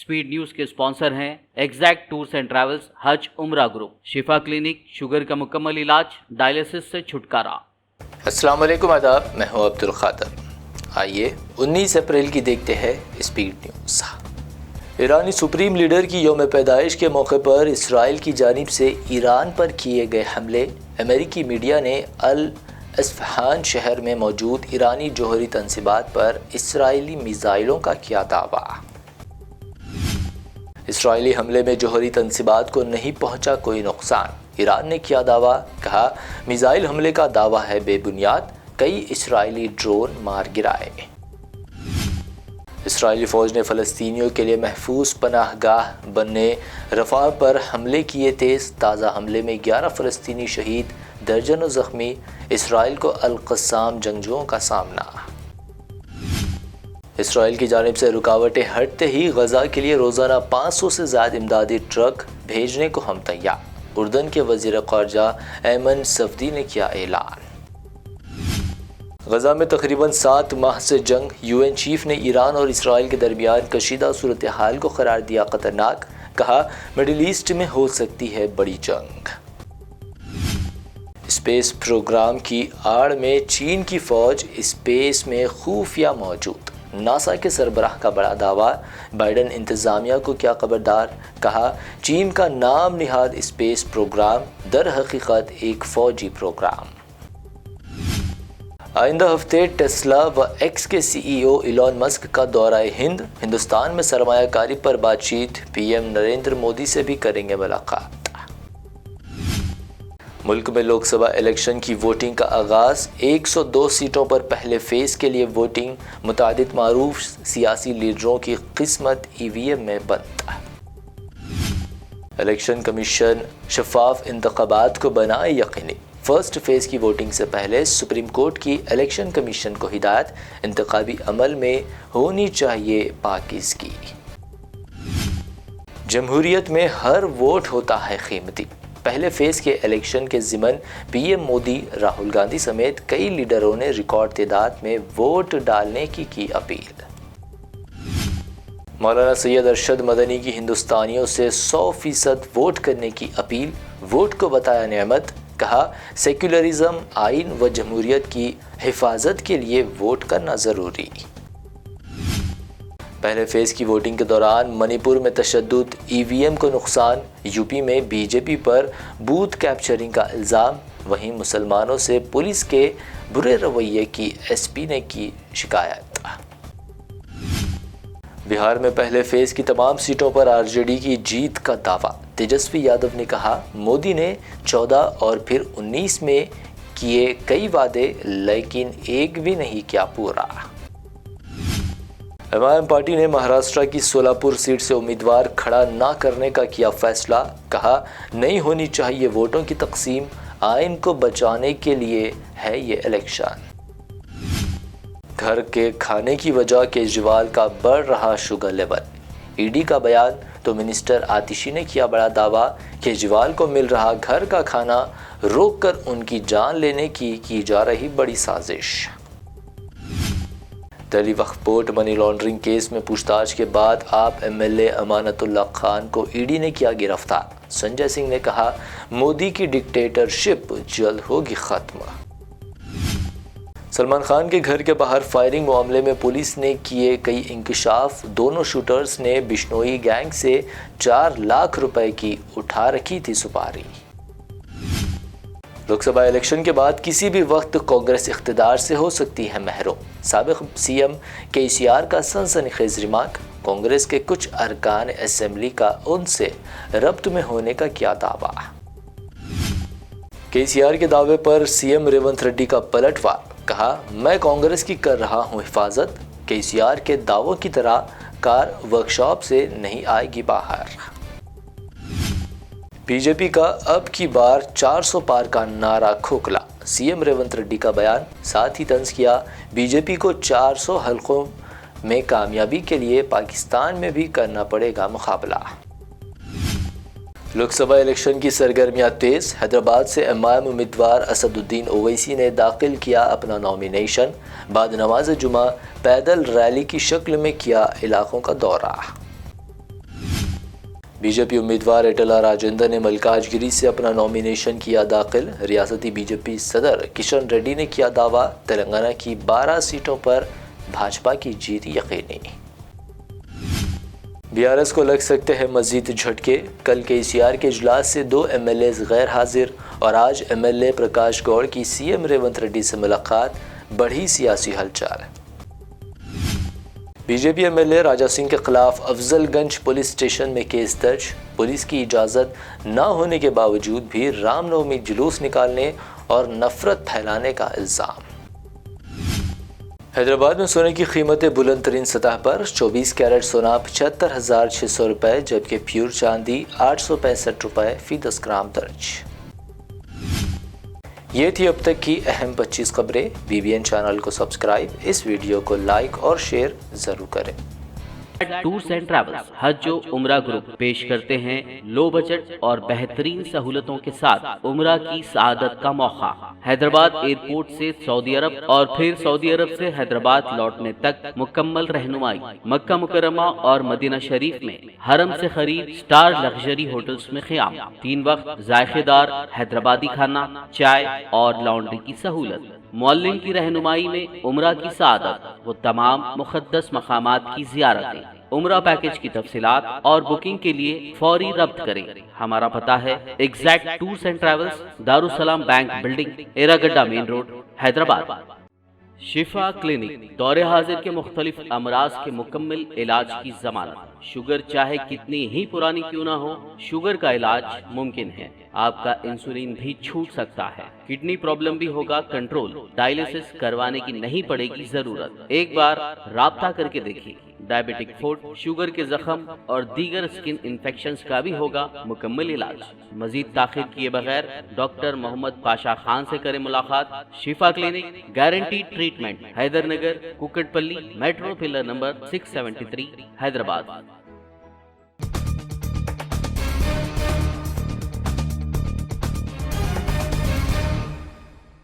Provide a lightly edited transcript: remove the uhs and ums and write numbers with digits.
Speed news के sponsor हैं exact tours and travels, हज उम्रा ग्रुप, शिफा क्लिनिक, शुगर का मुकम्मल इलाज, डायलिसिस से छुटकारा। अस्सलाम वालेकुम, आदाब, मैं हूं अब्दुल खादर। आइए 19 अप्रैल की देखते हैं स्पीड न्यूज़। ईरानी सुप्रीम लीडर की यौम पैदाइश के मौके पर इसराइल की जानिब से ईरान पर किए गए हमले। अमेरिकी मीडिया ने अल अस्फहान शहर में मौजूद ईरानी जौहरी तंसीबात पर इसराइली मिसाइलों का किया दावा। इसराइली हमले में जौहरी तंसीबात को नहीं पहुंचा कोई नुकसान, ईरान ने किया दावा। कहा, मिसाइल हमले का दावा है बेबुनियाद, कई इसराइली ड्रोन मार गिराए। इसराइली फ़ौज ने फ़लस्तीनियों के लिए महफूज पनाहगाह बनने रफ़ा पर हमले किए तेज़। ताज़ा हमले में 11 फ़लस्तीनी शहीद, दर्जनों ज़ख्मी। इसराइल को अल-क़स्साम जंगजुओं का सामना। इसराइल की जानिब से रुकावटें हटते ही गज़ा के लिए रोज़ाना 500 से ज़्यादा इमदादी ट्रक भेजने को हम तैयार। उर्दन के वज़ीर ख़ारजा ऐमन सफ़दी ने किया ऐलान। गज़ा में तकरीबन 7 माह से जंग, UN चीफ ने ईरान और इसराइल के दरमियान कशीदा सूरत हाल को करार दिया खतरनाक। कहा, मिडिल ईस्ट में हो सकती है बड़ी जंग। स्पेस प्रोग्राम की आड़ में चीन की फ़ौज स्पेस में खुफिया मौजूद। नासा के सरबराह का बड़ा दावा, बाइडन इंतज़ामिया को क्या खबरदार। कहा, चीन का नाम निहाद स्पेस प्रोग्राम दर हकीकत एक फ़ौजी प्रोग्राम। आइंदा हफ्ते टेस्ला व एक्स के CEO इलॉन मस्क का दौरा हिंद। हिंदुस्तान में सरमायाकारी पर बातचीत, PM नरेंद्र मोदी से भी करेंगे मुलाकात। मुल्क में लोकसभा इलेक्शन की वोटिंग का आगाज़, 102 सीटों पर पहले फेज़ के लिए वोटिंग। मुतादिद मारूफ सियासी लीडरों की किस्मत EVM में बंद। इलेक्शन कमीशन शफाफ इंतखाबात को बनाए यकीनी। फर्स्ट फेज़ की वोटिंग से पहले सुप्रीम कोर्ट की इलेक्शन कमीशन को हिदायत, इंतखाबी अमल में होनी चाहिए पाकीज़गी। जमहूरियत में हर वोट होता है कीमती। पहले फेज़ के इलेक्शन के ज़िमन PM मोदी, राहुल गांधी समेत कई लीडरों ने रिकॉर्ड तादाद में वोट डालने की अपील। मौलाना सैयद अरशद मदनी की हिंदुस्तानियों से 100% वोट करने की अपील। वोट को बताया नेमत। कहा, सेक्युलरिज्म, आइन व जमहूरियत की हिफाजत के लिए वोट करना ज़रूरी। पहले फेज़ की वोटिंग के दौरान मणिपुर में तशद्दुद, EVM को नुकसान। यूपी में BJP पर बूथ कैप्चरिंग का इल्ज़ाम। वहीं मुसलमानों से पुलिस के बुरे रवैये की SP ने की शिकायत। बिहार में पहले फेज़ की तमाम सीटों पर RJD की जीत का दावा। तेजस्वी यादव ने कहा, मोदी ने 14 और फिर 19 में किए कई वादे, लेकिन एक भी नहीं किया पूरा। MIM पार्टी ने महाराष्ट्र की सोलापुर सीट से उम्मीदवार खड़ा न करने का किया फैसला। कहा, नहीं होनी चाहिए वोटों की तकसीम, आइन को बचाने के लिए है ये इलेक्शन। घर के खाने की वजह केजरीवाल का बढ़ रहा शुगर लेवल। ED का बयान तो मिनिस्टर आतिशी ने किया बड़ा दावा। केजरीवाल को मिल रहा घर का खाना रोक कर उनकी जान लेने की जा रही बड़ी साजिश। Delhi Waqf board money laundering case में पूछताछ के बाद आप MLA अमानतुल्लाह खान को ED ने किया गिरफ्तार। संजय सिंह ने कहा, मोदी की डिक्टेटरशिप जल्द होगी खत्म। सलमान खान के घर के बाहर फायरिंग मामले में पुलिस ने किए कई इंकशाफ। दोनों शूटर्स ने बिश्नोई गैंग से 4 लाख रुपए की उठा रखी थी सुपारी। लोकसभा इलेक्शन के बाद किसी भी वक्त कांग्रेस इख्तिदार से हो सकती है महरूम। साबिक CM KCR का सनसनीखेज रिमार्क। कांग्रेस के कुछ अरकान असेंबली का उनसे रब्त में होने का किया दावा। KCR के दावे पर CM रेवंत रेड्डी का पलटवार। कहा, मैं कांग्रेस की कर रहा हूं हिफाजत। KCR के दावों की तरह कार वर्कशॉप से नहीं आएगी बाहर। BJP का अब की बार 400 पार का नारा खोखला। CM रेवंत रेड्डी का बयान। साथ ही तंज किया, BJP को 400 हलकों में कामयाबी के लिए पाकिस्तान में भी करना पड़ेगा मुकाबला। लोकसभा इलेक्शन की सरगर्मियां तेज। हैदराबाद से MIM उम्मीदवार असदुद्दीन ओवैसी ने दाखिल किया अपना नॉमिनेशन। बाद नमाज जुमा पैदल रैली की शक्ल में किया इलाकों का दौरा। بی جے پی امیدوار اٹلا راجندر نے ملکاج گری سے اپنا نامینیشن کیا داخل۔ ریاستی بی جے پی صدر کشن ریڈی نے کیا دعویٰ، تلنگانہ کی 12 سیٹوں پر بھاجپا کی جیت یقینی۔ بی آر ایس کو لگ سکتے ہیں مزید جھٹکے، کل کے سی آر کے اجلاس سے 2 ایم ایل ایز غیر حاضر اور آج M L A Prakash Goud کی سی ایم ریونت ریڈی سے ملاقات، بڑھی سیاسی ہلچال۔ B J P M L A Raja Singh کے خلاف افضل گنج پولیس اسٹیشن میں کیس درج، پولیس کی اجازت نہ ہونے کے باوجود بھی رام نومی جلوس نکالنے اور نفرت پھیلانے کا الزام۔ حیدرآباد میں سونے کی قیمتیں بلند ترین سطح پر، 24 کیرٹ سونا 75,600 روپے جبکہ پیور چاندی 865 روپے فی 10 گرام درج۔ یہ تھی اب تک کی اہم 25 خبریں۔ بی بی این چینل کو سبسکرائب، اس ویڈیو کو لائک اور شیئر ضرور کریں۔ ٹورز اینڈ ٹریولز حج و عمرہ گروپ پیش کرتے ہیں لو بجٹ اور بہترین سہولتوں کے ساتھ عمرہ کی سعادت کا موقع۔ حیدرآباد ایئرپورٹ سے سعودی عرب اور پھر سعودی عرب سے حیدرآباد لوٹنے تک مکمل رہنمائی، مکہ مکرمہ اور مدینہ شریف میں حرم سے قریب سٹار لگژری ہوٹلز میں قیام، 3 وقت ذائقے دار حیدرآبادی کھانا، چائے اور لانڈری کی سہولت، معلم کی رہنمائی میں عمرہ کی سعادت، وہ تمام مقدس مقامات کی زیارتیں۔ عمرہ پیکج کی تفصیلات اور بکنگ کے لیے فوری رابطہ کریں۔ ہمارا پتہ ہے exact tours and travels, Darussalam bank building, Erragadda main road, Hyderabad. Shifa clinic دور حاضر کے مختلف امراض کے مکمل علاج کی ضمانت۔ شوگر چاہے کتنی ہی پرانی کیوں نہ ہو، شوگر کا علاج ممکن ہے۔ آپ کا انسولین بھی چھوٹ سکتا ہے، کڈنی پرابلم بھی ہوگا کنٹرول، ڈائلیسس کروانے کی نہیں پڑے گی ضرورت۔ ایک بار رابطہ کر کے دیکھیے۔ ڈائبیٹک فوڈ، شوگر کے زخم اور دیگر اسکن انفیکشنز کا بھی ہوگا مکمل علاج۔ مزید تاخیر کیے بغیر ڈاکٹر محمد پاشا خان سے کریں ملاقات۔ Shifa clinic, guarantee treatment, Hydernagar, Kukatpally, metro pillar number 673، Hyderabad.